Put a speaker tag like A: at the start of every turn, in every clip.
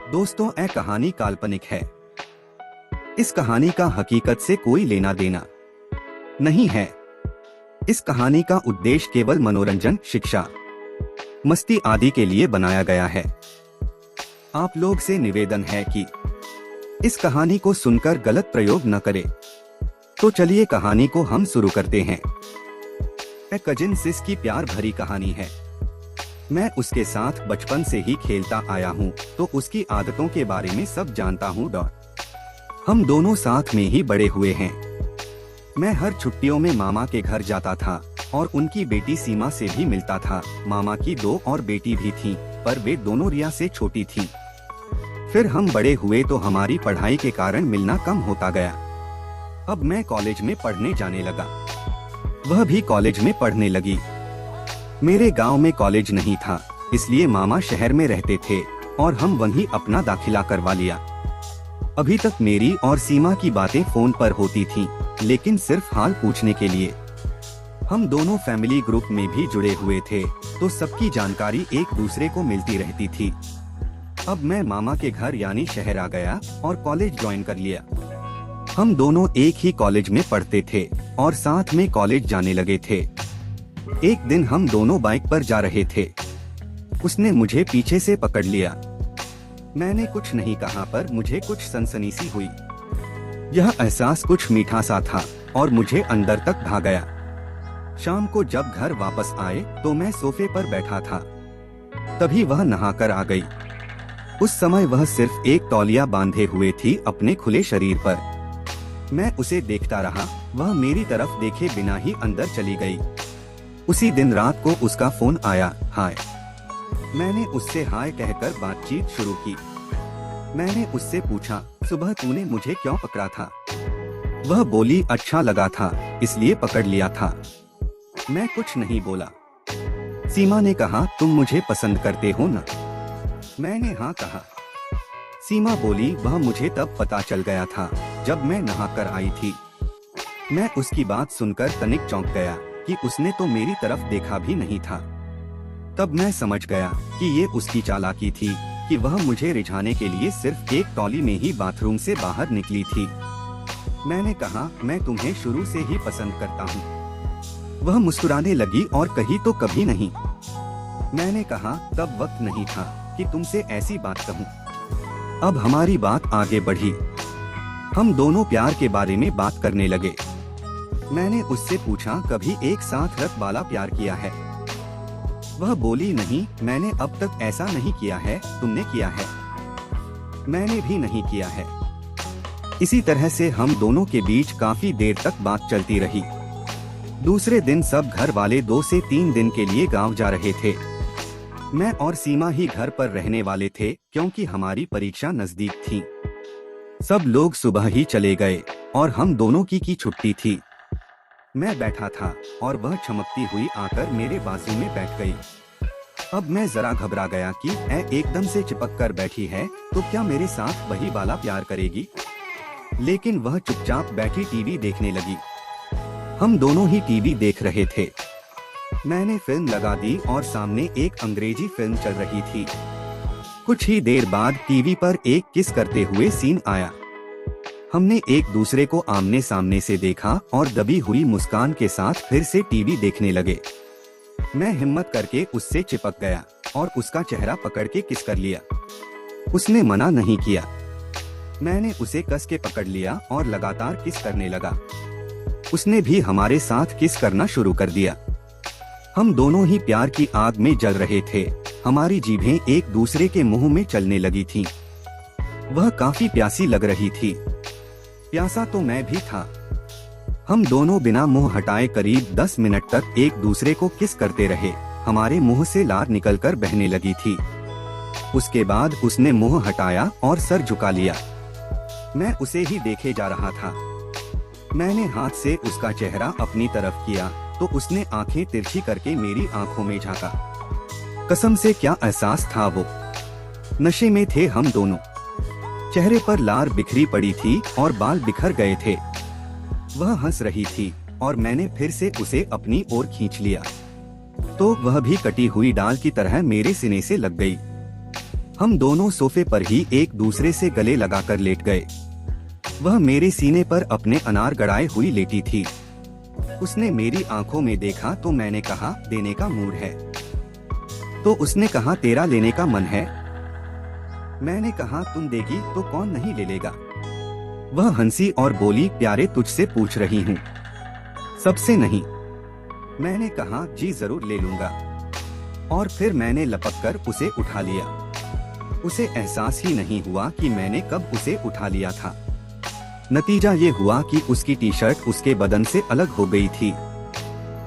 A: दोस्तों, यह कहानी काल्पनिक है। इस कहानी का हकीकत से कोई लेना देना नहीं है। इस कहानी का उद्देश्य केवल मनोरंजन, शिक्षा, मस्ती आदि के लिए बनाया गया है। आप लोग से निवेदन है कि इस कहानी को सुनकर गलत प्रयोग न करें। तो चलिए कहानी को हम शुरू करते हैं। ए कजिन सिस की प्यार भरी कहानी है। मैं उसके साथ बचपन से ही खेलता आया हूँ, तो उसकी आदतों के बारे में सब जानता हूँ। हम दोनों साथ में ही बड़े हुए हैं। मैं हर छुट्टियों में मामा के घर जाता था और उनकी बेटी सीमा से भी मिलता था। मामा की 2 और बेटी भी थीं, पर वे दोनों रिया से छोटी थीं। फिर हम बड़े हुए तो हमारी पढ़ाई के कारण मिलना कम होता गया। अब मैं कॉलेज में पढ़ने जाने लगा, वह भी कॉलेज में पढ़ने लगी। मेरे गांव में कॉलेज नहीं था, इसलिए मामा शहर में रहते थे और हम वहीं अपना दाखिला करवा लिया। अभी तक मेरी और सीमा की बातें फोन पर होती थीं, लेकिन सिर्फ हाल पूछने के लिए। हम दोनों फैमिली ग्रुप में भी जुड़े हुए थे, तो सबकी जानकारी एक दूसरे को मिलती रहती थी। अब मैं मामा के घर यानी शहर आ गया और कॉलेज ज्वाइन कर लिया। हम दोनों एक ही कॉलेज में पढ़ते थे और साथ में कॉलेज जाने लगे थे। एक दिन हम दोनों बाइक पर जा रहे थे। उसने मुझे पीछे से पकड़ लिया। मैंने कुछ नहीं कहा, पर मुझे कुछ सनसनी सी हुई। यह एहसास कुछ मीठा सा था और मुझे अंदर तक भा गया। शाम को जब घर वापस आए तो मैं सोफे पर बैठा था। तभी वह नहाकर आ गई। उस समय वह सिर्फ एक तौलिया बांधे हुए थी अपने खुले शरीर पर। मैं उसे देखता रहा, वह मेरी तरफ देखे बिना ही अंदर चली गई। उसी दिन रात को उसका फोन आया। हाय। मैंने उससे हाय कहकर बातचीत शुरू की। मैंने उससे पूछा, सुबह तूने मुझे क्यों पकड़ा था? वह बोली, अच्छा लगा था इसलिए पकड़ लिया था। मैं कुछ नहीं बोला। सीमा ने कहा, तुम मुझे पसंद करते हो न? मैंने हाँ कहा। सीमा बोली, वह मुझे तब पता चल गया था जब मैं नहाकर आई थी। मैं उसकी बात सुनकर तनिक चौंक गया कि उसने तो मेरी तरफ देखा भी नहीं था। तब मैं समझ गया कि ये उसकी चालाकी थी कि वह मुझे रिझाने के लिए सिर्फ एक टॉली में ही बाथरूम से बाहर निकली थी। मैंने कहा, मैं तुम्हें शुरू से ही पसंद करता हूँ। वह मुस्कुराने लगी और कही, तो कभी नहीं। मैंने कहा, तब वक्त नहीं था कि तुमसे ऐसी बात कहूँ। अब हमारी बात आगे बढ़ी। हम दोनों प्यार के बारे में बात करने लगे। मैंने उससे पूछा, कभी एक साथ रत वाला प्यार किया है? वह बोली, नहीं, मैंने अब तक ऐसा नहीं किया है। तुमने किया है? मैंने भी नहीं किया है। इसी तरह से हम दोनों के बीच काफी देर तक बात चलती रही। दूसरे दिन सब घर वाले 2 से 3 दिन के लिए गांव जा रहे थे। मैं और सीमा ही घर पर रहने वाले थे, क्योंकि हमारी परीक्षा नजदीक थी। सब लोग सुबह ही चले गए और हम दोनों की छुट्टी थी। मैं बैठा था और वह चमकती हुई आकर मेरे बाजू में बैठ गई। अब मैं जरा घबरा गया कि एकदम से चिपक कर बैठी है, तो क्या मेरे साथ वही वाला प्यार करेगी? लेकिन वह चुपचाप बैठी टीवी देखने लगी। हम दोनों ही टीवी देख रहे थे। मैंने फिल्म लगा दी और सामने एक अंग्रेजी फिल्म चल रही थी। कुछ ही देर बाद टीवी पर एक किस करते हुए सीन आया। हमने एक दूसरे को आमने सामने से देखा और दबी हुई मुस्कान के साथ फिर से टीवी देखने लगे। मैं हिम्मत करके उससे चिपक गया और उसका चेहरा पकड़ के किस कर लिया। उसने मना नहीं किया। मैंने उसे कस के पकड़ लिया और लगातार किस करने लगा। उसने भी हमारे साथ किस करना शुरू कर दिया। हम दोनों ही प्यार की आग में जल रहे थे। हमारी जीभें एक दूसरे के मुंह में चलने लगी थीं। वह काफी प्यासी लग रही थी। प्यासा तो मैं भी था। हम दोनों बिना मुंह हटाए करीब 10 मिनट तक एक दूसरे को किस करते रहे। हमारे मुंह से लार निकलकर बहने लगी थी। उसके बाद उसने मुंह हटाया और सर झुका लिया। मैं उसे ही देखे जा रहा था। मैंने हाथ से उसका चेहरा अपनी तरफ किया तो उसने आंखें तिरछी करके मेरी आंखों में झांका। कसम से क्या एहसास था वो। नशे में थे हम दोनों। चेहरे पर लार बिखरी पड़ी थी और बाल बिखर गए थे। वह हंस रही थी और मैंने फिर से उसे अपनी ओर खींच लिया, तो वह भी कटी हुई डाल की तरह मेरे सीने से लग गई। हम दोनों सोफे पर ही एक दूसरे से गले लगाकर लेट गए। वह मेरे सीने पर अपने अनार गड़ाए हुई लेटी थी। उसने मेरी आंखों में देखा तो मैंने कहा, देने का मूड है? तो उसने कहा, तेरा लेने का मन है? मैंने कहा, तुम देगी तो कौन नहीं ले लेगा। वह हंसी और बोली, प्यारे तुझसे पूछ रही हूँ, सबसे नहीं। मैंने कहा, जी जरूर ले लूंगा। और फिर मैंने लपककर उसे उठा लिया। उसे एहसास ही नहीं हुआ कि मैंने कब उसे उठा लिया था। नतीजा ये हुआ कि उसकी टी शर्ट उसके बदन से अलग हो गई थी।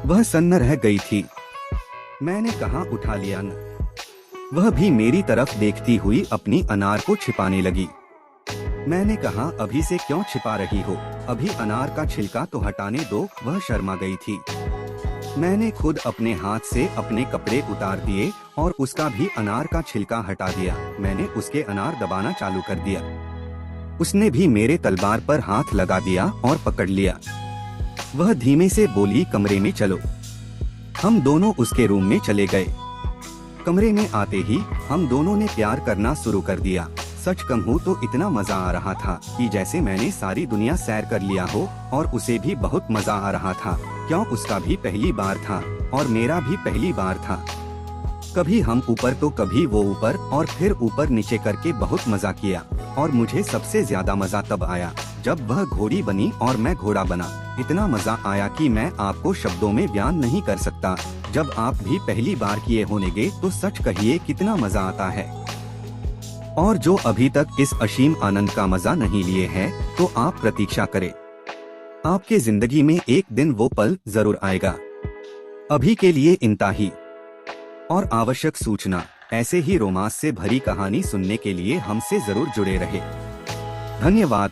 A: वह सन्न रह गई थी। मैंने कहा, उठा लिया न? वह भी मेरी तरफ देखती हुई अपनी अनार को छिपाने लगी। मैंने कहा, अभी से क्यों छिपा रही हो? अभी अनार का छिलका तो हटाने दो। वह शर्मा गई थी। मैंने खुद अपने हाथ से अपने कपड़े उतार दिए और उसका भी अनार का छिलका हटा दिया। मैंने उसके अनार दबाना चालू कर दिया। उसने भी मेरे तलवार पर हाथ लगा दिया और पकड़ लिया। वह धीमे से बोली, कमरे में चलो। हम दोनों उसके रूम में चले गए। कमरे में आते ही हम दोनों ने प्यार करना शुरू कर दिया। सच कहूँ तो इतना मजा आ रहा था कि जैसे मैंने सारी दुनिया सैर कर लिया हो, और उसे भी बहुत मजा आ रहा था। क्यों, उसका भी पहली बार था और मेरा भी पहली बार था। कभी हम ऊपर तो कभी वो ऊपर, और फिर ऊपर नीचे करके बहुत मजा किया। और मुझे सबसे ज्यादा मजा तब आया जब वह घोड़ी बनी और मैं घोड़ा बना। इतना मजा आया कि मैं आपको शब्दों में बयान नहीं कर सकता। जब आप भी पहली बार किए होंगे तो सच कहिए कितना मजा आता है। और जो अभी तक इस असीम आनंद का मजा नहीं लिए हैं, तो आप प्रतीक्षा करें। आपके जिंदगी में एक दिन वो पल जरूर आएगा। अभी के लिए इतना ही। और आवश्यक सूचना, ऐसे ही रोमांस से भरी कहानी सुनने के लिए हमसे जरूर जुड़े रहे। धन्यवाद।